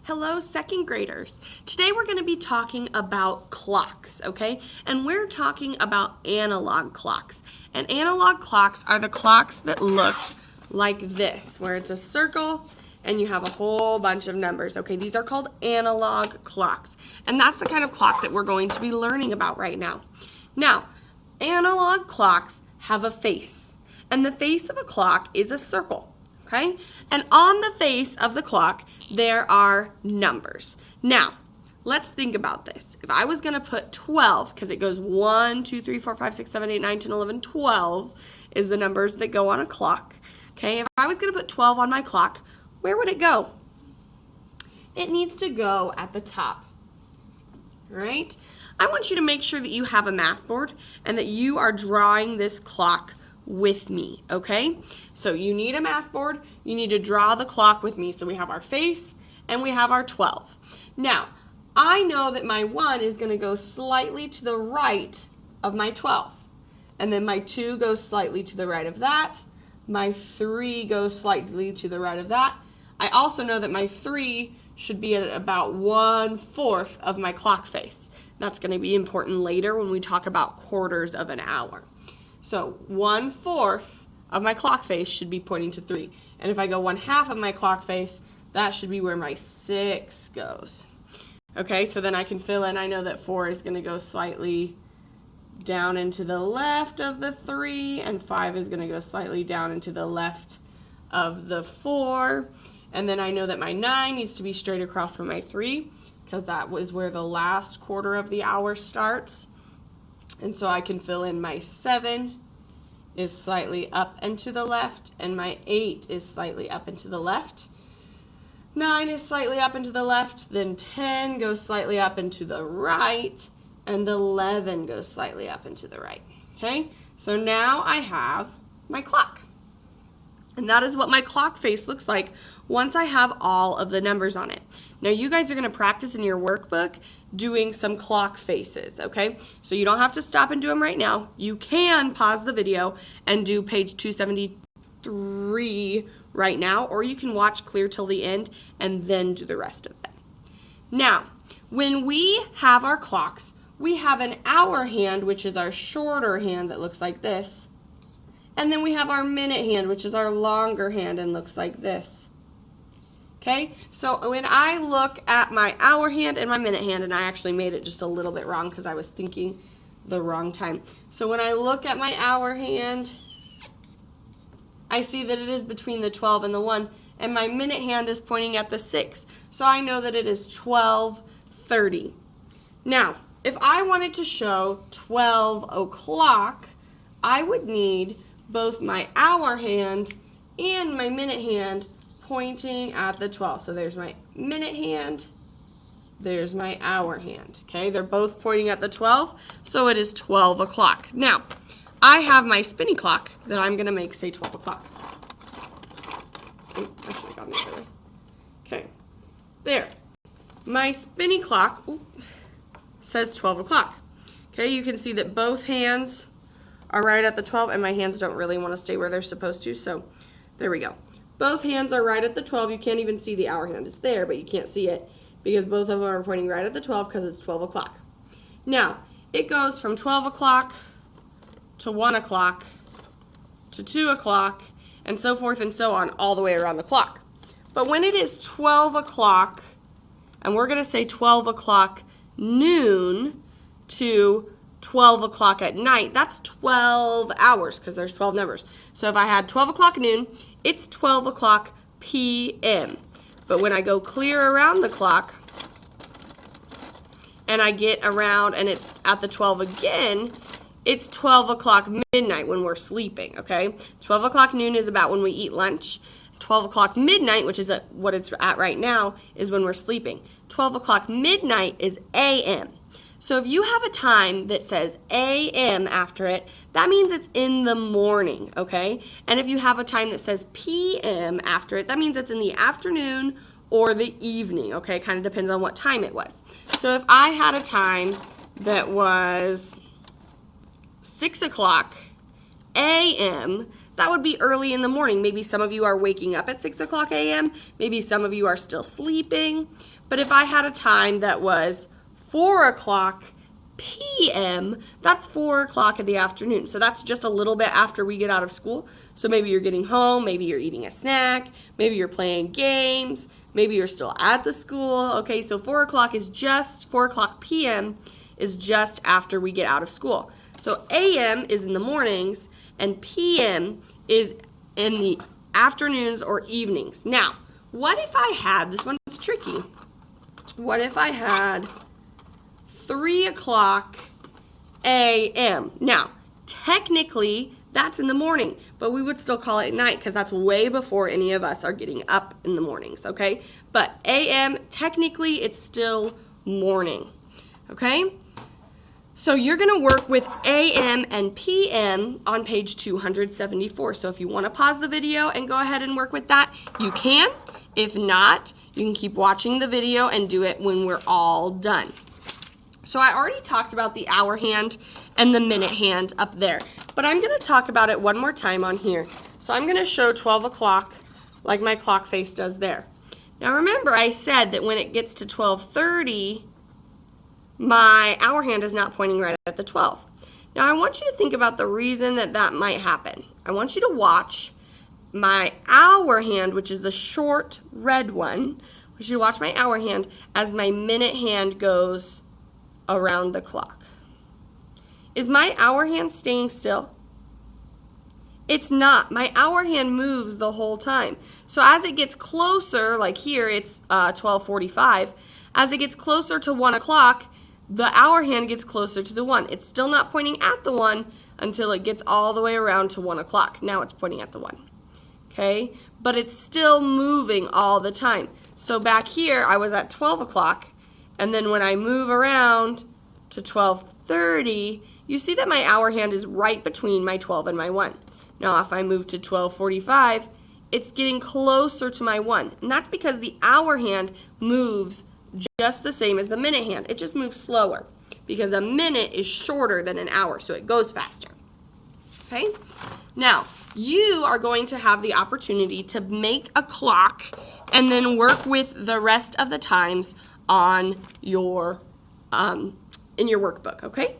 Hello, second graders. Today we're going to be talking about clocks, okay? And we're talking about analog clocks. And analog clocks are the clocks that look like this, where it's a circle and you have a whole bunch of numbers, okay? These are called analog clocks. And that's the kind of clock that we're going to be learning about right now. Now, analog clocks have a face. And the face of a clock is a circle. Okay? And on the face of the clock, there are numbers. Now, let's think about this. If I was going to put 12, because it goes 1, 2, 3, 4, 5, 6, 7, 8, 9, 10, 11, 12 is the numbers that go on a clock. Okay? If I was going to put 12 on my clock, where would it go? It needs to go at the top. All right? I want you to make sure that you have a math board and that you are drawing this clock with me, okay? So you need a math board, you need to draw the clock with me. So we have our face and we have our 12. Now, I know that my 1 is going to go slightly to the right of my 12. And then my 2 goes slightly to the right of that. My 3 goes slightly to the right of that. I also know that my 3 should be at about 1/4 of my clock face. That's going to be important later when we talk about quarters of an hour. So 1/4 of my clock face should be pointing to 3. And if I go 1/2 of my clock face, that should be where my 6 goes. Okay, so then I can fill in. I know that 4 is going to go slightly down into the left of the 3, and 5 is going to go slightly down into the left of the 4. And then I know that my 9 needs to be straight across from my 3, because that was where the last quarter of the hour starts. And so I can fill in my 7 is slightly up and to the left, and my 8 is slightly up and to the left. 9 is slightly up and to the left, then 10 goes slightly up and to the right, and 11 goes slightly up and to the right. Okay, so now I have my clock. And that is what my clock face looks like once I have all of the numbers on it. Now you guys are going to practice in your workbook doing some clock faces, okay? So you don't have to stop and do them right now. You can pause the video and do page 273 right now, or you can watch clear till the end and then do the rest of them. Now, when we have our clocks, we have an hour hand, which is our shorter hand that looks like this. And then we have our minute hand, which is our longer hand and looks like this. Okay, so when I look at my hour hand and my minute hand, and I actually made it just a little bit wrong because I was thinking the wrong time. So when I look at my hour hand, I see that it is between the 12 and the 1, and my minute hand is pointing at the 6. So I know that it is 12:30. Now, if I wanted to show 12 o'clock, I would need both my hour hand and my minute hand pointing at the 12. So there's my minute hand, there's my hour hand. Okay, they're both pointing at the 12, so it is 12 o'clock. Now, I have my spinny clock that I'm going to make say 12 o'clock. I should have gotten this early. Okay, there. My spinny clock says 12 o'clock. Okay, you can see that both hands are right at the 12, and my hands don't really want to stay where they're supposed to, so there we go. Both hands are right at the 12. You can't even see the hour hand. It's there, but you can't see it because both of them are pointing right at the 12 because it's 12 o'clock. Now, it goes from 12 o'clock to 1 o'clock to 2 o'clock and so forth and so on all the way around the clock. But when it is 12 o'clock, and we're going to say 12 o'clock noon to 12 o'clock at night, that's 12 hours because there's 12 numbers. So if I had 12 o'clock noon, it's 12 o'clock p.m. But when I go clear around the clock and I get around and it's at the 12 again, it's 12 o'clock midnight when we're sleeping, okay? 12 o'clock noon is about when we eat lunch. 12 o'clock midnight, which is what it's at right now, is when we're sleeping. 12 o'clock midnight is a.m. So if you have a time that says a.m. after it, that means it's in the morning, okay? And if you have a time that says p.m. after it, that means it's in the afternoon or the evening, okay? Kind of depends on what time it was. So if I had a time that was 6 o'clock a.m., that would be early in the morning. Maybe some of you are waking up at 6 o'clock a.m. Maybe some of you are still sleeping. But if I had a time that was 4 o'clock p.m., that's 4 o'clock in the afternoon. So that's just a little bit after we get out of school. So maybe you're getting home, maybe you're eating a snack, maybe you're playing games, maybe you're still at the school. Okay, so 4 o'clock p.m. is just after we get out of school. So a.m. is in the mornings and p.m. is in the afternoons or evenings. Now, what if I had, this one's tricky, what if I had 3 o'clock a.m.? Now, technically, that's in the morning, but we would still call it night because that's way before any of us are getting up in the mornings, okay? But a.m., technically, it's still morning, okay? So you're going to work with a.m. and p.m. on page 274. So if you want to pause the video and go ahead and work with that, you can. If not, you can keep watching the video and do it when we're all done. So I already talked about the hour hand and the minute hand up there, but I'm going to talk about it one more time on here. So I'm going to show 12 o'clock like my clock face does there. Now remember, I said that when it gets to 12:30, my hour hand is not pointing right at the 12. Now I want you to think about the reason that that might happen. I want you to watch my hour hand, which is the short red one. I want you to watch my hour hand as my minute hand goes around the clock. Is my hour hand staying still? It's not. My hour hand moves the whole time. So as it gets closer, like here it's 12:45, as it gets closer to 1 o'clock, the hour hand gets closer to the 1. It's still not pointing at the 1 until it gets all the way around to 1 o'clock. Now it's pointing at the 1. Okay? But it's still moving all the time. So back here, I was at 12 o'clock, and then when I move around to 12:30, you see that my hour hand is right between my 12 and my 1. Now if I move to 12:45, it's getting closer to my 1. And that's because the hour hand moves just the same as the minute hand. It just moves slower because a minute is shorter than an hour, so it goes faster. Okay? Now, you are going to have the opportunity to make a clock and then work with the rest of the times on your in your workbook, okay?